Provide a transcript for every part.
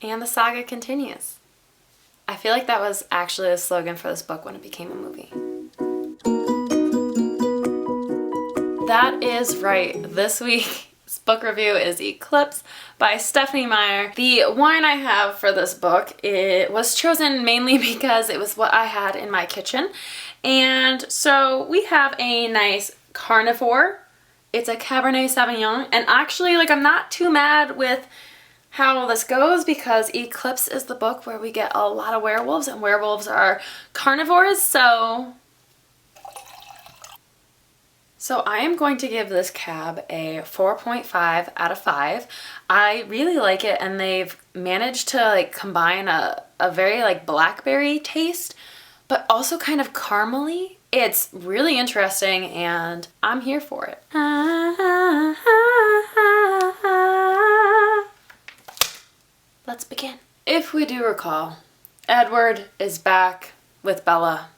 and the saga continues. I feel like that was actually the slogan for this book when it became a movie. That is right. This week's book review is Eclipse by Stephanie Meyer. The wine I have for this book, it was chosen mainly because it was what I had in my kitchen. And so we have a nice carnivore. It's a Cabernet Sauvignon. And actually, like, I'm not too mad with how this goes because Eclipse is the book where we get a lot of werewolves, and werewolves are carnivores, so I am going to give this cab a 4.5 out of 5. I really like it, and they've managed to like combine a very like blackberry taste, but also kind of caramely. It's really interesting, and I'm here for it. Let's begin. If we do recall, Edward is back with Bella,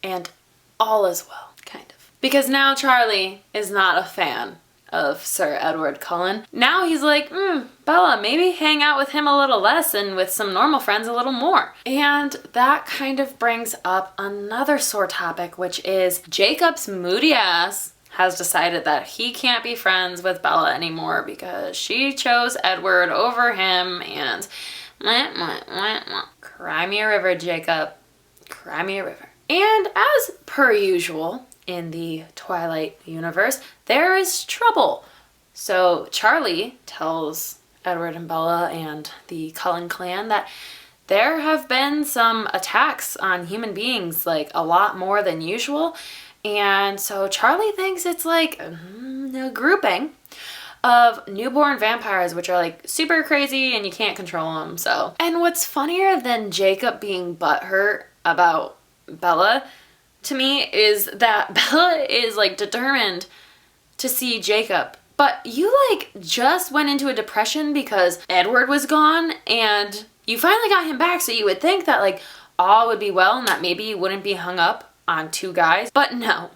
and all is well, kind of. Because now Charlie is not a fan of Sir Edward Cullen. Now he's like, Bella, maybe hang out with him a little less and with some normal friends a little more. And that kind of brings up another sore topic, which is Jacob's moody ass has decided that he can't be friends with Bella anymore because she chose Edward over him, and cry me a river, Jacob. Cry me a river. And as per usual in the Twilight universe, there is trouble. So Charlie tells Edward and Bella and the Cullen clan that there have been some attacks on human beings, like a lot more than usual. And so Charlie thinks it's like a grouping of newborn vampires, which are like super crazy and you can't control them. So, and what's funnier than Jacob being butthurt about Bella to me is that Bella is like determined to see Jacob. But you like just went into a depression because Edward was gone and you finally got him back, so you would think that like all would be well and that maybe you wouldn't be hung up on two guys. But no,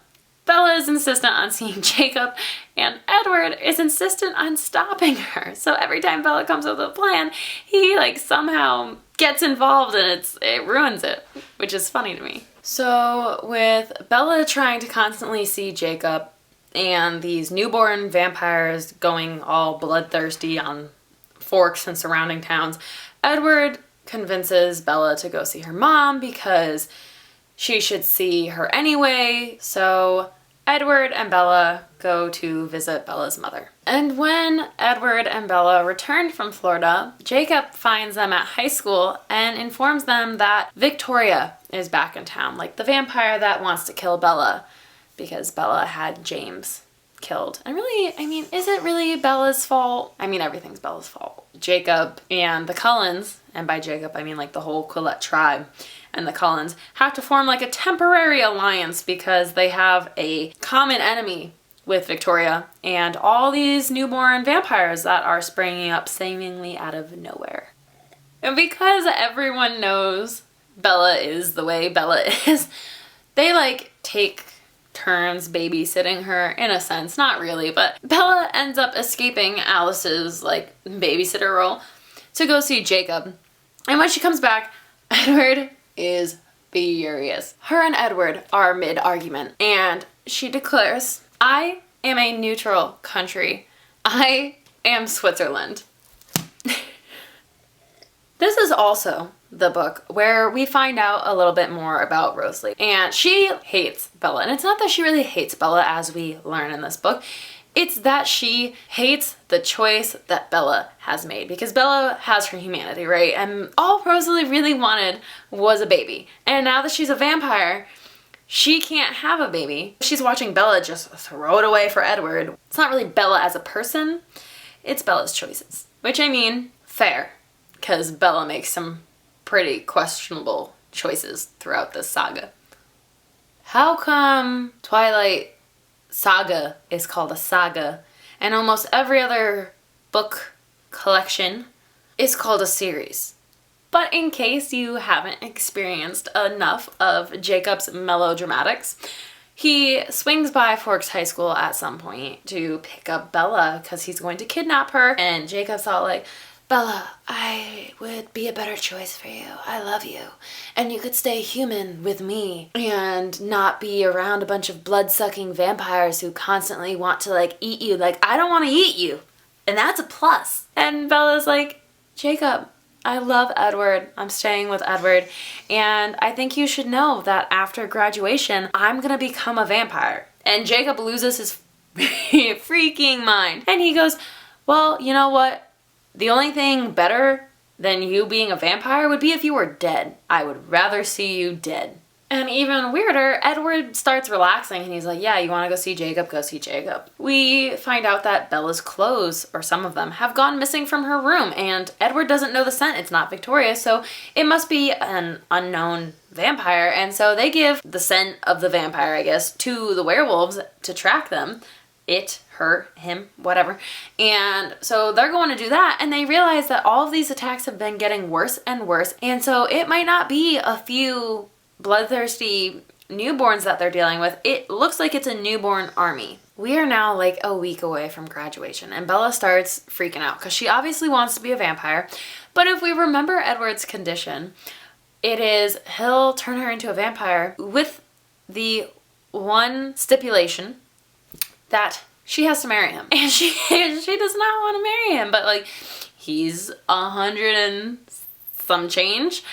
Bella is insistent on seeing Jacob, and Edward is insistent on stopping her. So every time Bella comes up with a plan, he like somehow gets involved and it ruins it, which is funny to me. So with Bella trying to constantly see Jacob and these newborn vampires going all bloodthirsty on Forks and surrounding towns, Edward convinces Bella to go see her mom because she should see her anyway. So Edward and Bella go to visit Bella's mother. And when Edward and Bella returned from Florida, Jacob finds them at high school and informs them that Victoria is back in town, like the vampire that wants to kill Bella because Bella had James killed. And really, I mean, is it really Bella's fault? I mean, everything's Bella's fault. Jacob and the Cullens, and by Jacob I mean like the whole Quillette tribe, and the Cullens have to form like a temporary alliance because they have a common enemy with Victoria and all these newborn vampires that are springing up seemingly out of nowhere. And because everyone knows Bella is the way Bella is, they like take turns babysitting her in a sense, not really, but Bella ends up escaping Alice's like babysitter role to go see Jacob. And when she comes back, Edward is furious. Her and Edward are mid-argument, and she declares, I am a neutral country. I am Switzerland. This is also the book where we find out a little bit more about Rosalie, and she hates Bella. And it's not that she really hates Bella as we learn in this book. It's that she hates the choice that Bella has made, because Bella has her humanity, right? And all Rosalie really wanted was a baby. And now that she's a vampire, she can't have a baby. She's watching Bella just throw it away for Edward. It's not really Bella as a person, it's Bella's choices. Which, I mean, fair, because Bella makes some pretty questionable choices throughout this saga. How come Twilight Saga is called a saga, and almost every other book collection is called a series? But in case you haven't experienced enough of Jacob's melodramatics, he swings by Forks High School at some point to pick up Bella because he's going to kidnap her, and Jacob's all like, Bella, I would be a better choice for you. I love you. And you could stay human with me and not be around a bunch of blood-sucking vampires who constantly want to, like, eat you. Like, I don't want to eat you. And that's a plus. And Bella's like, Jacob, I love Edward. I'm staying with Edward. And I think you should know that after graduation, I'm gonna become a vampire. And Jacob loses his freaking mind. And he goes, well, you know what? The only thing better than you being a vampire would be if you were dead. I would rather see you dead. And even weirder, Edward starts relaxing and he's like, yeah, you want to go see Jacob? Go see Jacob. We find out that Bella's clothes, or some of them, have gone missing from her room, and Edward doesn't know the scent. It's not Victoria, so it must be an unknown vampire. And so they give the scent of the vampire, I guess, to the werewolves to track them. It, her, him, whatever. And so they're going to do that, and they realize that all of these attacks have been getting worse and worse. And so it might not be a few bloodthirsty newborns that they're dealing with. It looks like it's a newborn army. We are now like a week away from graduation, and Bella starts freaking out because she obviously wants to be a vampire. But if we remember Edward's condition, it is he'll turn her into a vampire with the one stipulation that she has to marry him. And she does not want to marry him, but like, he's 100 and some change,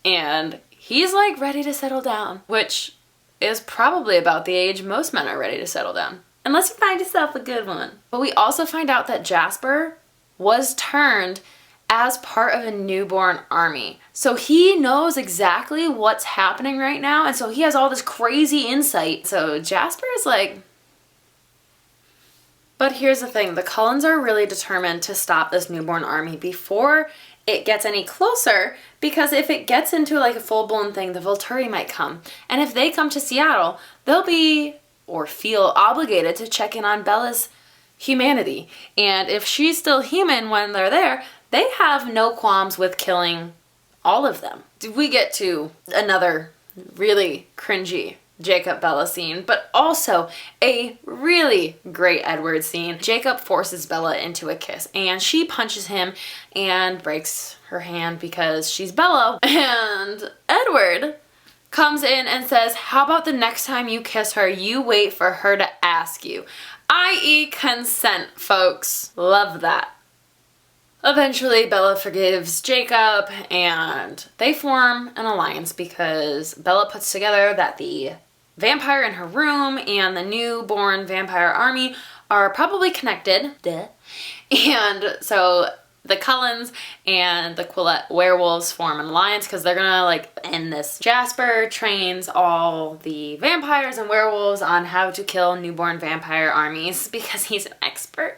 and he's like ready to settle down, which is probably about the age most men are ready to settle down. Unless you find yourself a good one. But we also find out that Jasper was turned as part of a newborn army. So he knows exactly what's happening right now, and so he has all this crazy insight. So Jasper is like... But here's the thing, the Cullens are really determined to stop this newborn army before it gets any closer, because if it gets into like a full-blown thing, the Volturi might come. And if they come to Seattle, they'll be, or feel obligated to check in on Bella's humanity. And if she's still human when they're there, they have no qualms with killing all of them. We get to another really cringy Jacob Bella scene, but also a really great Edward scene. Jacob forces Bella into a kiss, and she punches him and breaks her hand because she's Bella. And Edward comes in and says, how about the next time you kiss her, you wait for her to ask you, i.e. consent, folks. Love that. Eventually, Bella forgives Jacob, and they form an alliance because Bella puts together that the vampire in her room and the newborn vampire army are probably connected. Duh. And so the Cullens and the Quillette werewolves form an alliance because they're gonna like end this. Jasper trains all the vampires and werewolves on how to kill newborn vampire armies because he's an expert.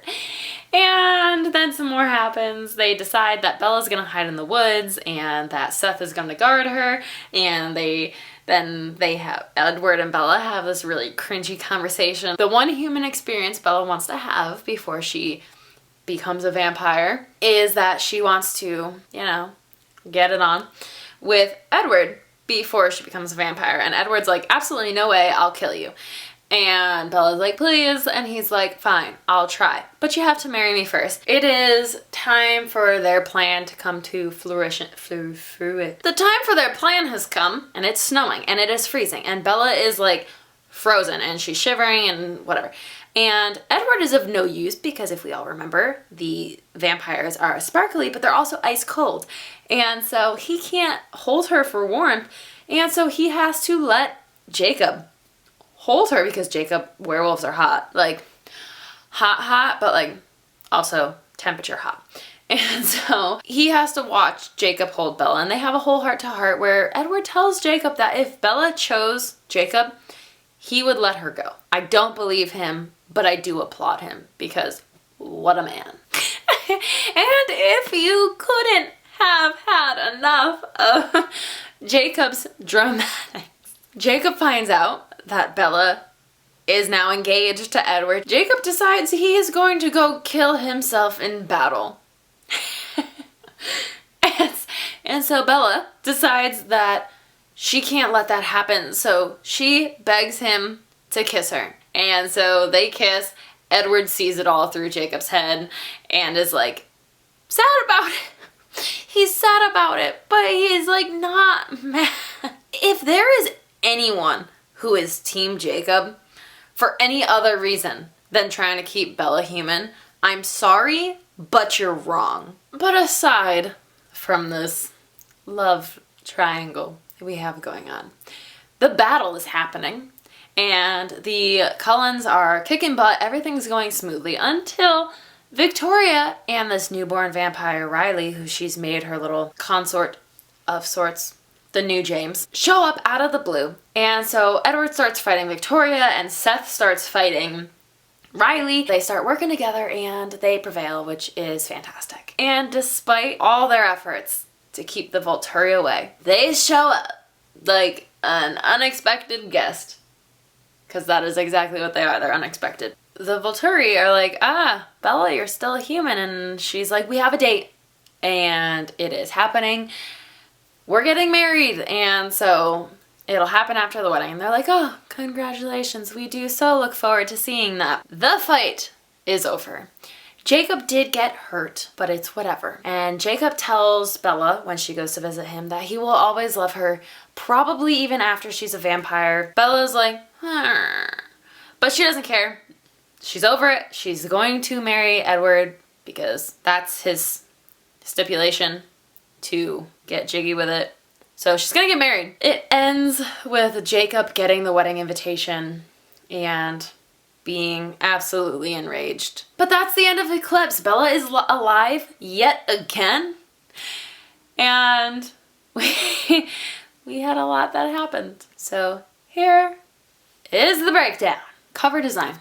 And then some more happens. They decide that Bella's gonna hide in the woods and that Seth is gonna guard her, and then they have Edward and Bella have this really cringy conversation. The one human experience Bella wants to have before she becomes a vampire is that she wants to, you know, get it on with Edward before she becomes a vampire. And Edward's like, absolutely no way, I'll kill you. And Bella's like, please. And he's like, fine, I'll try. But you have to marry me first. It is time for their plan to come to fruition. The time for their plan has come, and it's snowing, and it is freezing. And Bella is like frozen, and she's shivering and whatever. And Edward is of no use because if we all remember, the vampires are sparkly, but they're also ice cold. And so he can't hold her for warmth. And so he has to let Jacob hold her because Jacob, werewolves are hot. Like, hot, but like also temperature hot. And so he has to watch Jacob hold Bella, and they have a whole heart-to-heart where Edward tells Jacob that if Bella chose Jacob, he would let her go. I don't believe him, but I do applaud him because what a man. And if you couldn't have had enough of Jacob's dramatics, Jacob finds out that Bella is now engaged to Edward. Jacob decides he is going to go kill himself in battle. and so Bella decides that she can't let that happen, so she begs him to kiss her. And so they kiss. Edward sees it all through Jacob's head and is like sad about it. He's sad about it, but he's like not mad. If there is anyone who is Team Jacob for any other reason than trying to keep Bella human, I'm sorry, but you're wrong. But aside from this love triangle we have going on, the battle is happening and the Cullens are kicking butt. Everything's going smoothly until Victoria and this newborn vampire Riley, who she's made her little consort of sorts, the new James, show up out of the blue. And so Edward starts fighting Victoria and Seth starts fighting Riley. They start working together and they prevail, which is fantastic. And despite all their efforts to keep the Volturi away, they show up like an unexpected guest. Because that is exactly what they are. They're unexpected. The Volturi are like, Bella, you're still a human. And she's like, we have a date. And it is happening. We're getting married. And so it'll happen after the wedding. And they're like, oh, congratulations. We do so look forward to seeing that. The fight is over. Jacob did get hurt, but it's whatever. And Jacob tells Bella when she goes to visit him that he will always love her, probably even after she's a vampire. Bella's like, but she doesn't care. She's over it. She's going to marry Edward because that's his stipulation, to get jiggy with it. So she's gonna get married. It ends with Jacob getting the wedding invitation and being absolutely enraged. But that's the end of Eclipse. Bella is alive yet again. And we had a lot that happened. So here is the breakdown. Cover design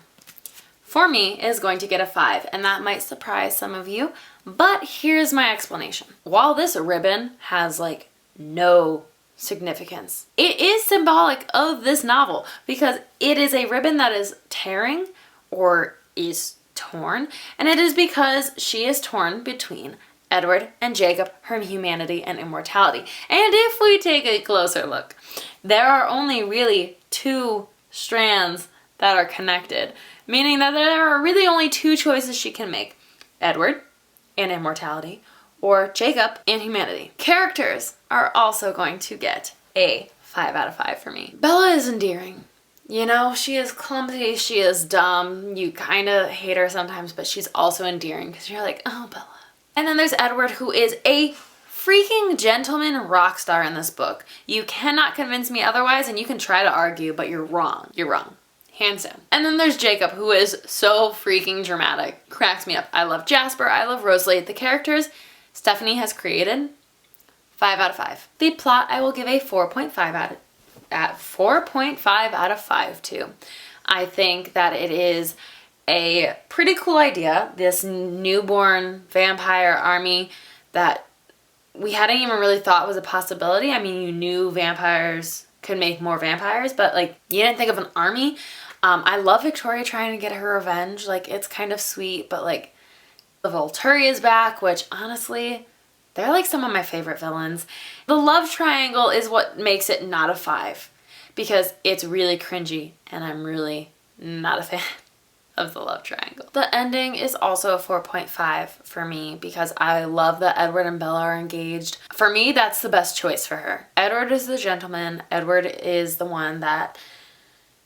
for me is going to get a 5, and that might surprise some of you, but here's my explanation. While this ribbon has like no significance, it is symbolic of this novel because it is a ribbon that is tearing or is torn, and it is because she is torn between Edward and Jacob, her humanity and immortality. And if we take a closer look, there are only really 2 strands that are connected, meaning that there are really only 2 choices she can make: Edward and immortality, or Jacob and humanity. Characters are also going to get a 5 out of 5 for me. Bella is endearing. You know, she is clumsy, she is dumb, you kind of hate her sometimes, but she's also endearing because you're like, oh, Bella. And then there's Edward, who is a freaking gentleman rock star in this book. You cannot convince me otherwise, and you can try to argue, but you're wrong. You're wrong. Hands down. And then there's Jacob, who is so freaking dramatic. Cracks me up. I love Jasper. I love Rosalie. The characters Stephanie has created, 5 out of 5. The plot I will give a 4.5 out of 5 too. I think that it is a pretty cool idea. This newborn vampire army that we hadn't even really thought was a possibility. I mean, you knew vampires could make more vampires, but like you didn't think of an army. I love Victoria trying to get her revenge. Like, it's kind of sweet, but like the Volturi is back, which honestly, they're like some of my favorite villains. The love triangle is what makes it not a 5 because it's really cringy and I'm really not a fan of the love triangle. The ending is also a 4.5 for me because I love that Edward and Bella are engaged. For me, that's the best choice for her. Edward is the gentleman. Edward is the one that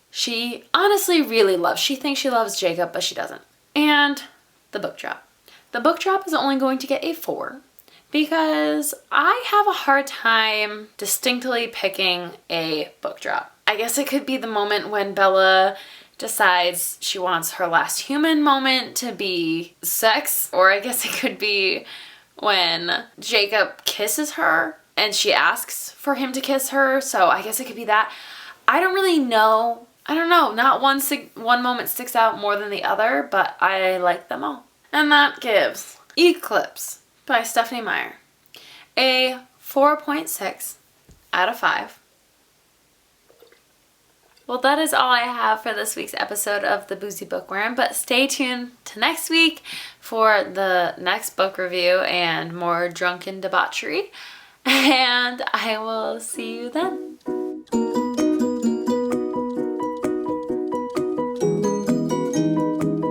she honestly really loves. She thinks she loves Jacob, but she doesn't. And the book drop. The book drop is only going to get a 4 because I have a hard time distinctly picking a book drop. I guess it could be the moment when Bella decides she wants her last human moment to be sex, or I guess it could be when Jacob kisses her and she asks for him to kiss her, so I guess it could be that. I don't really know. I don't know, not one moment sticks out more than the other, but I like them all. And that gives Eclipse by Stephanie Meyer a 4.6 out of 5. Well, that is all I have for this week's episode of the Boozy Bookworm, but stay tuned to next week for the next book review and more drunken debauchery, and I will see you then.